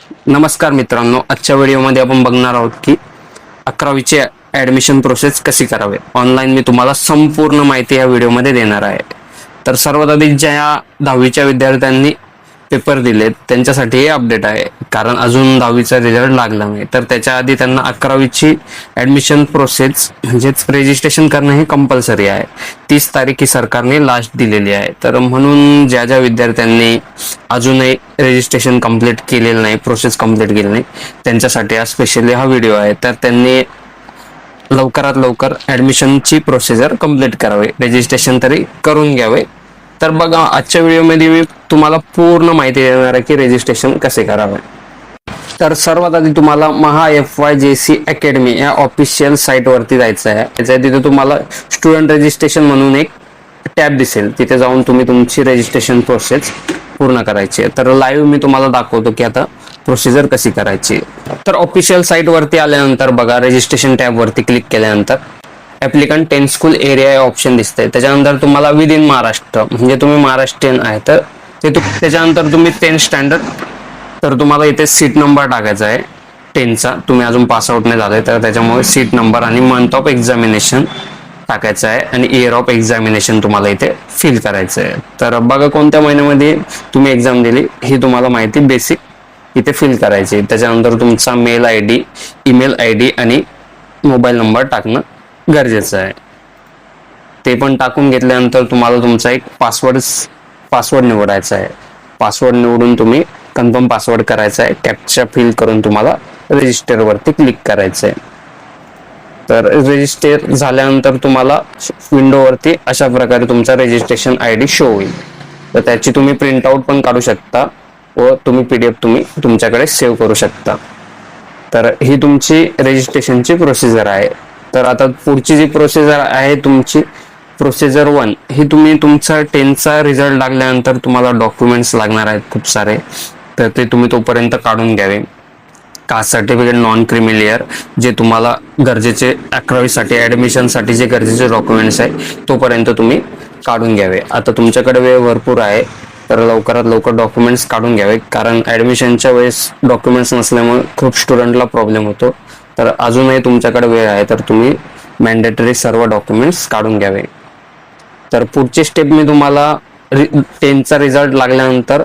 नमस्कार मित्रांनो, आजच्या व्हिडिओमध्ये आपण बघणार आहोत की 11वीची ॲडमिशन प्रोसेस कशी करावी. ऑनलाईन मी तुम्हाला संपूर्ण माहिती या व्हिडिओमध्ये देणार आहे. तर सर्वात आधी ज्या 10वीच्या विद्यार्थ्यांनी पेपर दिलेत त्यांच्यासाठी हे अपडेट आहे, कारण अजून 10वीचा रिझल्ट लागला नाही. तर त्याच्या आधी त्यांना 11वीची ॲडमिशन प्रोसेस म्हणजेच रजिस्ट्रेशन करणं हे कंपल्सरी आहे. 30 तारीख ही सरकारने लास्ट दिलेली आहे. तर म्हणून ज्या ज्या विद्यार्थ्यांनी अजूनही रजिस्ट्रेशन कंप्लीट केलेलं नाही, प्रोसेस कंप्लीट केली नाही, त्यांच्यासाठी हा स्पेशली हा व्हिडिओ आहे. तर त्यांनी लवकरात लवकर ॲडमिशनची प्रोसिजर कंप्लीट करावी, रजिस्ट्रेशन तरी करून घ्यावे. तर बघा, आजच्या व्हिडिओमध्ये मी तुम्हाला पूर्ण माहिती देणार आहे की रजिस्ट्रेशन कसे करावे. तर सर्वात आधी तुम्हाला महा FYJC अकॅडमी या ऑफिशियल साईटवरती जायचं आहे. त्याच्या तिथे तुम्हाला स्टुडंट रजिस्ट्रेशन म्हणून एक टॅब दिसेल, तिथे जाऊन तुम्ही तुमची रजिस्ट्रेशन प्रोसेस पूर्ण करायची आहे. तर लाईव्ह मी तुम्हाला दाखवतो की आता प्रोसिजर कशी करायची. तर ऑफिशियल साईटवरती आल्यानंतर बघा, रजिस्ट्रेशन टॅबवरती क्लिक केल्यानंतर ॲप्लिकंट 10 स्कूल एरिया हे ऑप्शन दिसतंय. त्याच्यानंतर तुम्हाला विद इन महाराष्ट्र म्हणजे तुम्ही महाराष्ट्रीयन आहे तर त्याच्यानंतर तुम्ही 10 स्टँडर्ड, तर तुम्हाला इथे सीट नंबर टाकायचा आहे 10चा. तुम्ही अजून पासआउट नाही झाले तर त्याच्यामुळे सीट नंबर आणि मंथ ऑफ एक्झामिनेशन टाकायचं आहे आणि इयर ऑफ एक्झामिनेशन तुम्हाला इथे फिल करायचं आहे. तर बघा, कोणत्या महिन्यामध्ये तुम्ही एक्झाम दिली ही तुम्हाला माहिती बेसिक इथे फिल करायची. त्याच्यानंतर तुमचा मेल ID, ईमेल ID आणि मोबाईल नंबर टाकणं गरजेचं आहे. ते पण टाकून घेतल्यानंतर तुम्हाला तुमचा एक पासवर्ड निवडायचा आहे. पासवर्ड निवडून तुम्ही कन्फर्म पासवर्ड करायचा आहे. कॅप्चा फिल करून तुम्हाला रजिस्टरवरती क्लिक करायचं आहे. तर रजिस्टर झाल्यानंतर तुम्हाला विंडोवरती अशा प्रकारे तुमचा रजिस्ट्रेशन ID शो होईल. तर त्याची तुम्ही प्रिंटआउट पण काढू शकता व तुम्ही PDF तुम्ही तुमच्याकडे सेव्ह करू शकता. तर ही तुमची रजिस्ट्रेशनची प्रोसिजर आहे. तर आता पुढची जी प्रोसिजर आहे तुमची प्रोसिजर 1, ही तुम्ही तुमचा 10चा रिझल्ट लागल्यानंतर तुम्हाला डॉक्युमेंट्स लागणार आहेत खूप सारे. तर ते तुम्ही तोपर्यंत काढून घ्यावे. कास्ट सर्टिफिकेट, नॉन क्रिमिलियर जे तुम्हाला गरजेचे 11वीसाठी ॲडमिशनसाठी जे गरजेचे डॉक्युमेंट्स आहे तोपर्यंत तुम्ही काढून घ्यावे. आता तुमच्याकडे वेळ भरपूर आहे तर लवकरात लवकर डॉक्युमेंट्स काढून घ्यावे, कारण ॲडमिशनच्या वेळेस डॉक्युमेंट्स नसल्यामुळे खूप स्टुडंटला प्रॉब्लेम होतो. तर अजूनही तुमच्याकडे वेळ आहे तर तुम्ही मॅन्डेटरी सर्व डॉक्युमेंट्स काढून घ्यावे. तर पुढची स्टेप मी तुम्हाला 10चा रिझल्ट लागल्यानंतर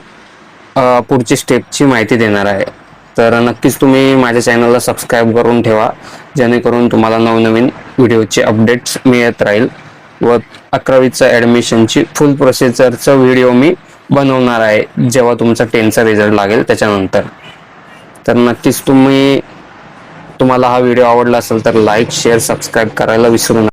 पुढची स्टेपची माहिती देणार आहे. तर नक्कीच तुम्ही माझ्या चॅनलला सबस्क्राईब करून ठेवा, जेणेकरून तुम्हाला नवनवीन व्हिडिओचे अपडेट्स मिळत राहील व 11वीचा ॲडमिशनची फुल प्रोसिजरचा व्हिडिओ मी बनवणार आहे जेव्हा तुमचा 10चा रिझल्ट लागेल त्याच्यानंतर. तर नक्कीच तुम्हाला हा व्हिडिओ आवडला असेल तर लाईक, शेअर, सबस्क्राईब करायला विसरू नका.